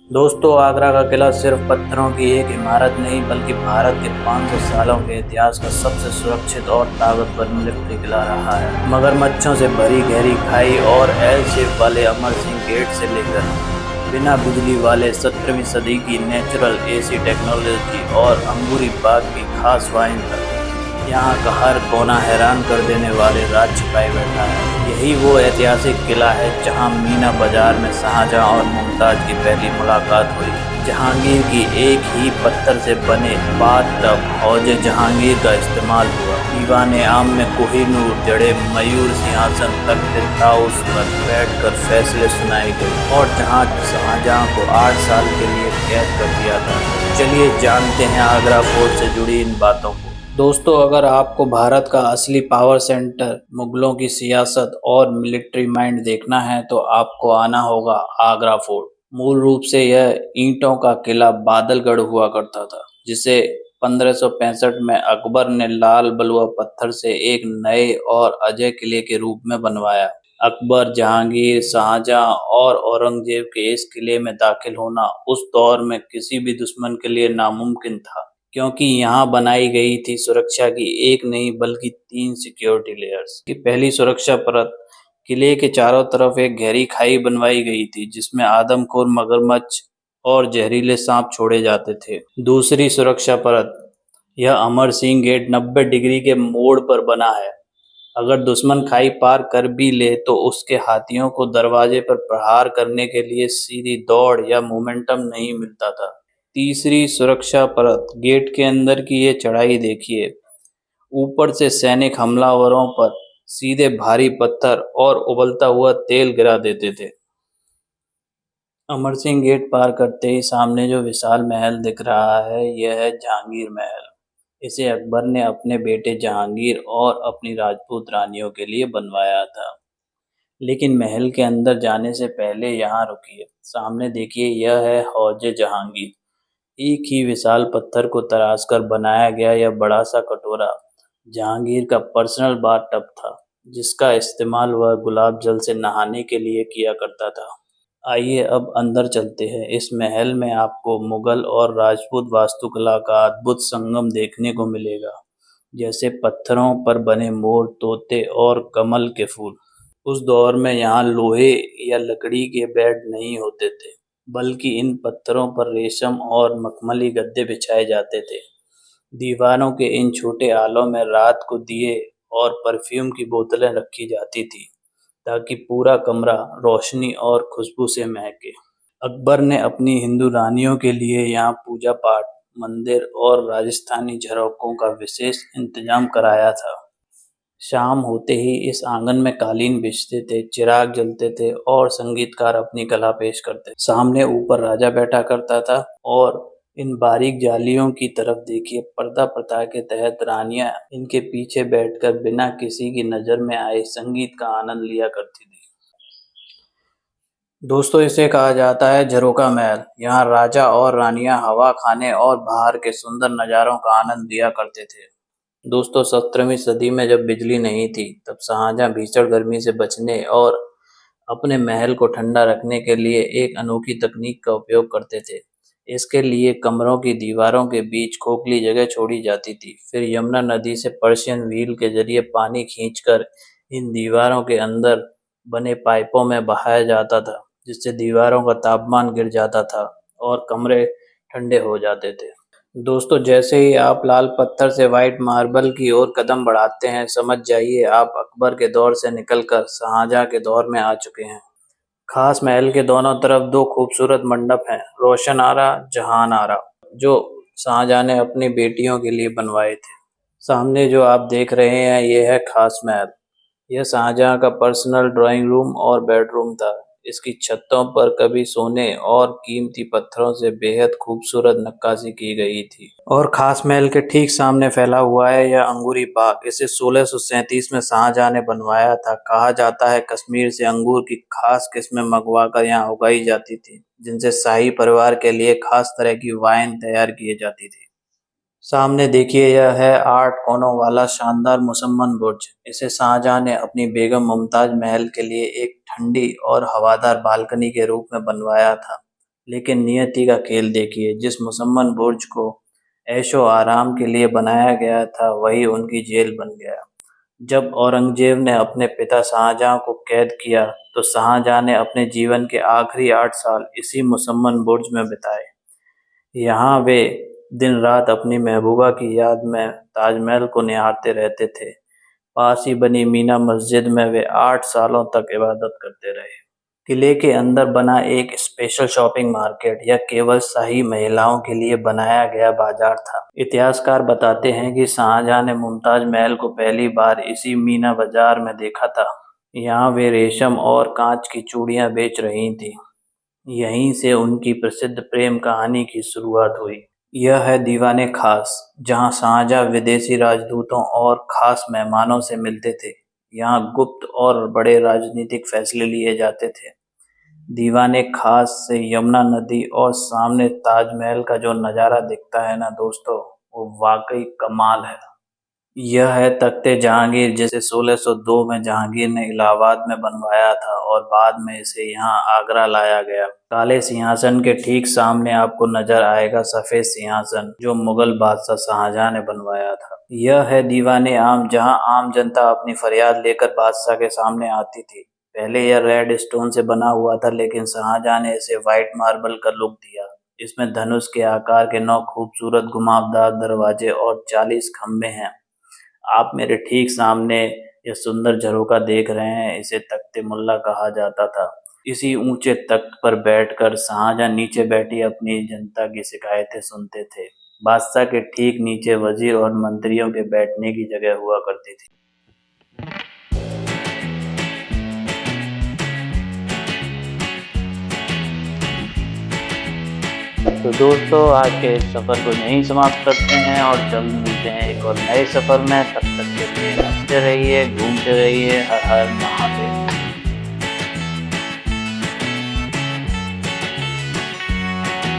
दोस्तों, आगरा का किला सिर्फ पत्थरों की एक इमारत नहीं बल्कि भारत के 500 सालों के इतिहास का सबसे सुरक्षित और ताकतवर मिलिट्री किला रहा है। मगरमच्छों से भरी गहरी खाई और एल शेप वाले अमर सिंह गेट से लेकर बिना बिजली वाले 17वीं सदी की नेचुरल एसी टेक्नोलॉजी और अंगूरी बाग की खास वाइन तक, यहाँ का हर कोना हैरान कर देने वाले राज छिपाए बैठा है। यही वो ऐतिहासिक किला है जहाँ मीना बाजार में शाहजहां और मुमताज की पहली मुलाकात हुई। जहांगीर की एक ही पत्थर से बने बाथ टब हौज जहांगीर का इस्तेमाल हुआ। दीवाने आम में कोहिनूर जड़े मयूर सिंहासन तख्त ताउस पर बैठकर फैसले सुनाए गए और जहाँ शाहजहां को 8 साल के लिए कैद कर दिया था। चलिए जानते हैं आगरा फोर्ट से जुड़ी इन बातों को। दोस्तों, अगर आपको भारत का असली पावर सेंटर, मुगलों की सियासत और मिलिट्री माइंड देखना है तो आपको आना होगा आगरा फोर्ट। मूल रूप से यह ईंटों का किला बादलगढ़ हुआ करता था, जिसे 1565 में अकबर ने लाल बलुआ पत्थर से एक नए और अजय किले के रूप में बनवाया। अकबर, जहांगीर, शाहजहां और औरंगजेब के इस किले में दाखिल होना उस दौर में किसी भी दुश्मन के लिए नामुमकिन था, क्योंकि यहाँ बनाई गई थी सुरक्षा की एक नहीं बल्कि 3 सिक्योरिटी लेयर्स की पहली सुरक्षा परत। किले के चारों तरफ एक गहरी खाई बनवाई गई थी जिसमें आदमखोर मगरमच्छ और जहरीले सांप छोड़े जाते थे। दूसरी सुरक्षा परत, यह अमर सिंह गेट 90 डिग्री के मोड़ पर बना है। अगर दुश्मन खाई पार कर भी ले तो उसके हाथियों को दरवाजे पर प्रहार करने के लिए सीधी दौड़ या मोमेंटम नहीं मिलता था। तीसरी सुरक्षा परत, गेट के अंदर की ये चढ़ाई देखिए। ऊपर से सैनिक हमलावरों पर सीधे भारी पत्थर और उबलता हुआ तेल गिरा देते थे। अमर सिंह गेट पार करते ही सामने जो विशाल महल दिख रहा है, यह है जहांगीर महल। इसे अकबर ने अपने बेटे जहांगीर और अपनी राजपूत रानियों के लिए बनवाया था। लेकिन महल के अंदर जाने से पहले यहाँ रुकिए। सामने देखिए, यह है हौज जहांगीर। एक ही विशाल पत्थर को तराश कर बनाया गया यह बड़ा सा कटोरा जहांगीर का पर्सनल बाथ टब था, जिसका इस्तेमाल वह गुलाब जल से नहाने के लिए किया करता था। आइए अब अंदर चलते हैं। इस महल में आपको मुगल और राजपूत वास्तुकला का अद्भुत संगम देखने को मिलेगा, जैसे पत्थरों पर बने मोर, तोते और कमल के फूल। उस दौर में यहाँ लोहे या लकड़ी के बेड नहीं होते थे, बल्कि इन पत्थरों पर रेशम और मखमली गद्दे बिछाए जाते थे। दीवारों के इन छोटे आलों में रात को दिए और परफ्यूम की बोतलें रखी जाती थी, ताकि पूरा कमरा रोशनी और खुशबू से महके। अकबर ने अपनी हिंदू रानियों के लिए यहाँ पूजा पाठ, मंदिर और राजस्थानी झरोखों का विशेष इंतजाम कराया था। शाम होते ही इस आंगन में कालीन बिछते थे, चिराग जलते थे और संगीतकार अपनी कला पेश करते थे। सामने ऊपर राजा बैठा करता था और इन बारीक जालियों की तरफ देखिए। पर्दा प्रथा के तहत रानियां इनके पीछे बैठकर बिना किसी की नजर में आए संगीत का आनंद लिया करती थी। दोस्तों, इसे कहा जाता है झरोखा महल। यहाँ राजा और रानियां हवा खाने और बाहर के सुंदर नज़ारों का आनंद लिया करते थे। दोस्तों, 17वीं सदी में जब बिजली नहीं थी, तब शाहजहां भीषण गर्मी से बचने और अपने महल को ठंडा रखने के लिए एक अनोखी तकनीक का उपयोग करते थे। इसके लिए कमरों की दीवारों के बीच खोखली जगह छोड़ी जाती थी। फिर यमुना नदी से पर्शियन व्हील के जरिए पानी खींचकर इन दीवारों के अंदर बने पाइपों में बहाया जाता था, जिससे दीवारों का तापमान गिर जाता था और कमरे ठंडे हो जाते थे। दोस्तों, जैसे ही आप लाल पत्थर से व्हाइट मार्बल की ओर कदम बढ़ाते हैं, समझ जाइए आप अकबर के दौर से निकलकर शाहजहां के दौर में आ चुके हैं। खास महल के दोनों तरफ दो खूबसूरत मंडप हैं, रोशन आरा, जहान आरा, जो शाहजहां ने अपनी बेटियों के लिए बनवाए थे। सामने जो आप देख रहे हैं, ये है खास महल। यह शाहजहां का पर्सनल ड्राइंग रूम और बेडरूम था। इसकी छतों पर कभी सोने और कीमती पत्थरों से बेहद खूबसूरत नक्काशी की गई थी। और खास महल के ठीक सामने फैला हुआ है यह अंगूरी बाग। इसे 1637 में शाहजहां ने बनवाया था। कहा जाता है कश्मीर से अंगूर की खास किस्में मंगवाकर यहाँ उगाई जाती थी, जिनसे शाही परिवार के लिए खास तरह की वाइन तैयार की जाती थी। सामने देखिए, यह है 8 कोनों वाला शानदार मुसम्मन बुर्ज। इसे शाहजहां ने अपनी बेगम मुमताज महल के लिए एक ठंडी और हवादार बालकनी के रूप में बनवाया था। लेकिन नियति का खेल देखिए, जिस मुसम्मन बुर्ज को ऐशो आराम के लिए बनाया गया था वही उनकी जेल बन गया। जब औरंगजेब ने अपने पिता शाहजहां को कैद किया तो शाहजहां ने अपने जीवन के आखिरी 8 साल इसी मुसम्मन बुर्ज में बिताए। यहाँ वे दिन रात अपनी महबूबा की याद में ताजमहल को निहारते रहते थे। पास ही बनी मीना मस्जिद में वे 8 सालों तक इबादत करते रहे। किले के अंदर बना एक स्पेशल शॉपिंग मार्केट यह केवल शाही महिलाओं के लिए बनाया गया बाजार था। इतिहासकार बताते हैं कि शाहजहां ने मुमताज महल को पहली बार इसी मीना बाजार में देखा था। यहाँ वे रेशम और कांच की चूड़ियां बेच रही थीं। यहीं से उनकी प्रसिद्ध प्रेम कहानी की शुरुआत हुई। यह है दीवाने खास, जहां शाहजहां विदेशी राजदूतों और खास मेहमानों से मिलते थे। यहाँ गुप्त और बड़े राजनीतिक फैसले लिए जाते थे। दीवाने खास से यमुना नदी और सामने ताजमहल का जो नज़ारा दिखता है ना दोस्तों, वो वाकई कमाल है। यह है तख्ते जहांगीर, जिसे 1602 में जहांगीर ने इलाहाबाद में बनवाया था और बाद में इसे यहाँ आगरा लाया गया। काले सिंहासन के ठीक सामने आपको नजर आएगा सफेद सिंहासन, जो मुगल बादशाह शाहजहां ने बनवाया था। यह है दीवाने आम, जहाँ आम जनता अपनी फरियाद लेकर बादशाह के सामने आती थी। पहले यह रेड स्टोन से बना हुआ था, लेकिन शाहजहां ने इसे व्हाइट मार्बल का लुक दिया। इसमें धनुष के आकार के 9 खूबसूरत घुमावदार दरवाजे और 40 खंभे हैं। आप मेरे ठीक सामने यह सुंदर झरोका देख रहे हैं, इसे तख्ते मुल्ला कहा जाता था। इसी ऊंचे तख्त पर बैठकर शाहजहां नीचे बैठी अपनी जनता की शिकायतें सुनते थे। बादशाह के ठीक नीचे वजीर और मंत्रियों के बैठने की जगह हुआ करती थी। तो दोस्तों, आज के इस सफ़र को यहीं समाप्त करते हैं और जल्द मिलते हैं एक और नए सफ़र में। तब तक के लिए हंसते रहिए, घूमते रहिए। हर हर महादेव।